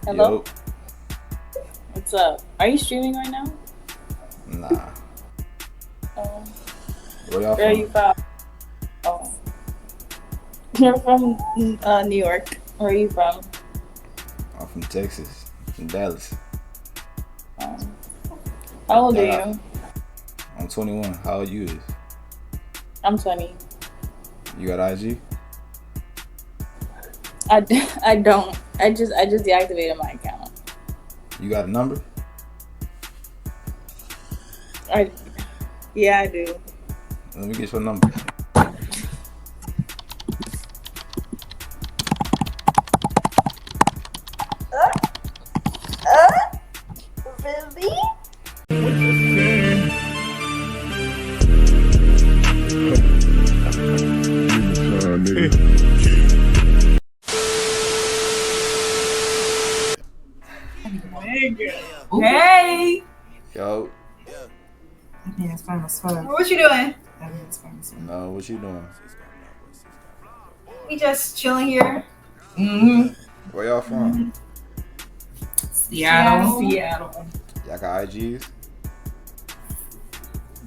Hello? Yo, What's up? Are you streaming right now? nah. Um, Where y'all where are you from? from? Oh, you're from New York. Where are you from? I'm from Texas, from Dallas. Um, how old are Y'all got, you? I'm 21. How old you is? I'm 20. You got IG? I don't. I just deactivated my account. You got a number? I Yeah, I do. Let me get your number. Really? Hey! Yo, That man's fine as fuck. What you doing? That man's fine as fuck. no, what you doing? We just chilling here. Mm-hmm. Where y'all from? Seattle. Seattle. Y'all got IGs?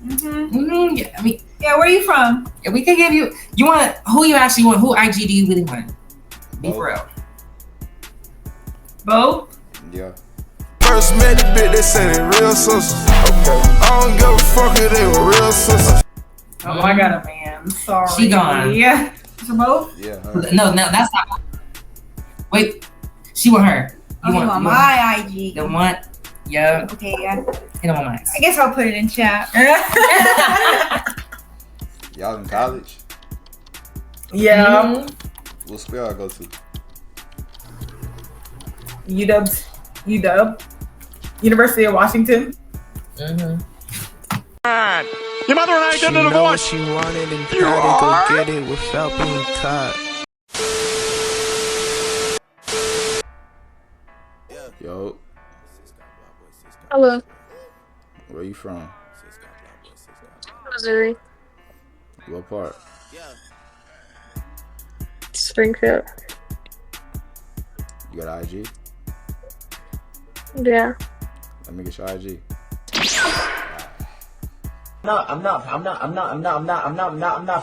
Mm-hmm. Yeah, I mean, Yeah, where are you from? yeah, we can give you. You want who you actually want? Who IG do you really want? Be Both. for real. Both? Yeah. First met the bitch, they said they real sisters. Okay. I don't give a fuck if they were real sisters. Oh, I got a man. Sorry. She gone. Yeah. So both? Yeah, her. No, that's not. Wait, she want her. You want you my IG. the one? Yeah, Okay, yeah. hit him on mine. I guess I'll put it in chat. Y'all in college? Yeah. Mhm. What school y'all go to? UW. University of Washington. Mhm. Your mother and I did a divorce. She wanted and tried to go get it without being caught. Yo, Hello, where you from? Missouri, What part? Springfield. You got IG? Yeah. Let me get your IG. I'm not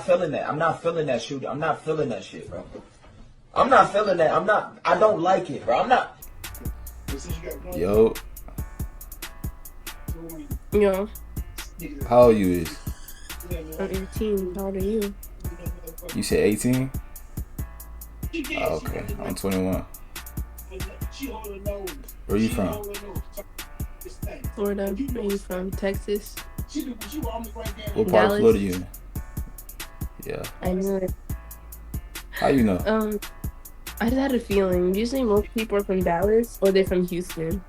feeling that. I'm not feeling that shoot. I'm not feeling that shit, bro. I'm not feeling that. I don't like it, bro. I'm not. Yo, Yo, how old you is? I'm 18. How old are you? You said 18? Oh, okay, I'm 21. Where you from? Florida. Where you from? Texas? What part of Dallas. Florida you in? Yeah. I knew it. How you know? I just had a feeling. Usually most people are from Dallas or they're from Houston.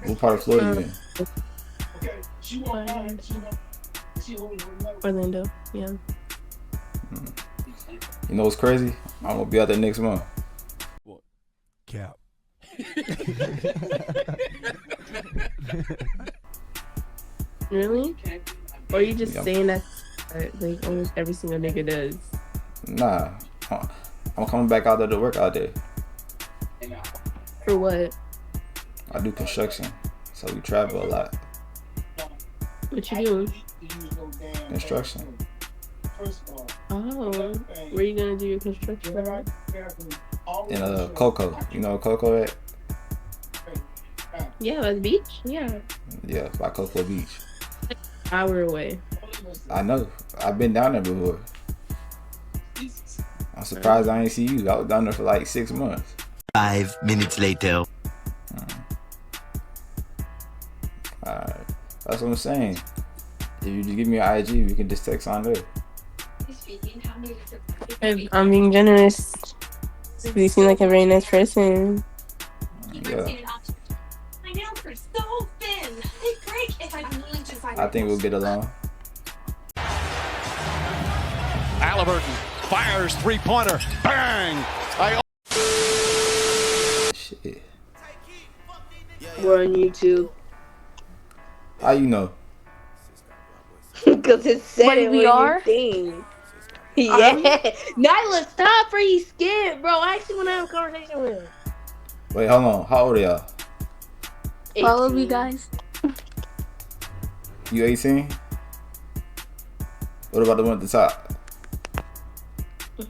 What part of Florida you in? Orlando. Yeah. You know what's crazy? I'm gonna be out there next month. Cap. Really? Or are you just Yeah. saying that like almost every single nigga does? Nah, I'm coming back out there to work out there. For what? I do construction, so we travel a lot. What you doing? Construction. Oh, where you gonna do your construction? In Cocoa. You know where Cocoa at? Yeah, at the beach. Yeah, Yeah, by Cocoa Beach. hour away. I know. I've been down there before. I'm surprised I ain't see you. I was down there for like 6 months. 5 minutes later. Alright. That's what I'm saying. If you just give me your IG, we can just text on there. I'm being generous. You seem like a very nice person. Yeah. I think we'll get along. Halliburton fires three-pointer. Bang! Shit. We're on YouTube. How you know? Because it said But it we on are? your thing. Yeah. Nyla, stop or you scared, bro. I actually want to have a conversation with him. Wait, hold on. How old are y'all? Follow me, 18. guys. You 18? What about the one at the top?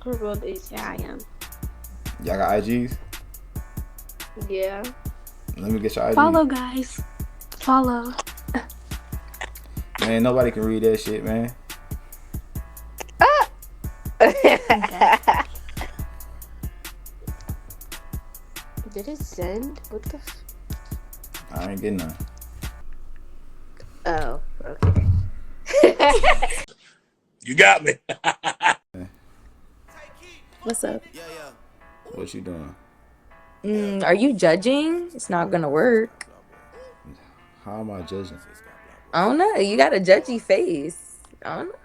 We're both 18. Yeah, I am. Y'all got IGs? Yeah. Let me get your IG. Follow, guys. Follow. Man, nobody can read that shit, man. Did it send? What the? I ain't getting none. Oh, okay. You got me. What's up? What you doing? Are you judging? It's not gonna work. How am I judging? I don't know. You got a judgy face. I don't know.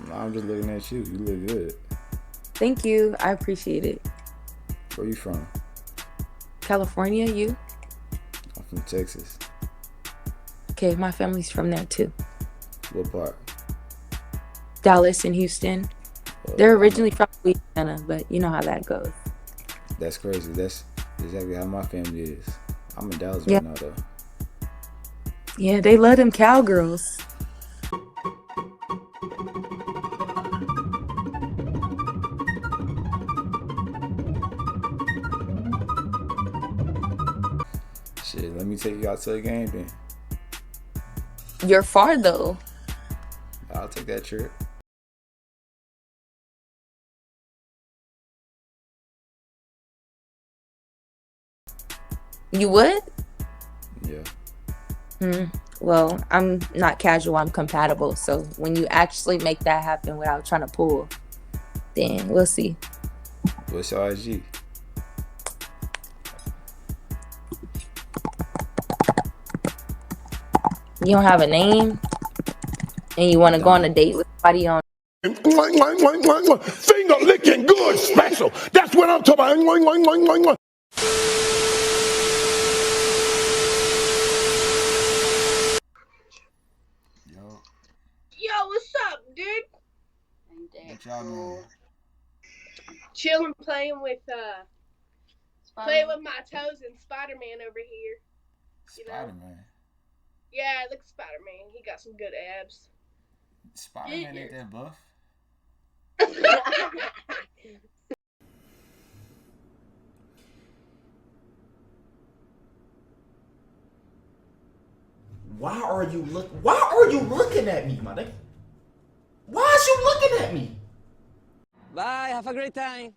Nah, I'm just looking at you. You look good. Thank you. I appreciate it. Where you from? California, you? I'm from Texas. Okay, my family's from there too. What part? Dallas and Houston. They're originally from Louisiana, but you know how that goes. That's crazy. That's exactly how my family is. I'm in Dallas Yeah. right now, though. Yeah, they love them cowgirls. Shit, let me take you out to the game then. You're far though. I'll take that trip. You would? Yeah. Well, I'm not casual, I'm compatible. So when you actually make that happen without trying to pull, then we'll see. What's your IG? You don't have a name and you want to go on a date with somebody on Finger licking good special. That's what I'm talking about. Yo, what's up, dude? What y'all doing? Chilling, playing with my toes and Spider-Man over here. You know? Spider-Man. Yeah, look at Spider-Man. He got some good abs. Spider-Man ain't that buff. Why are you looking at me, my nigga? Why is you looking at me? Bye, have a great time.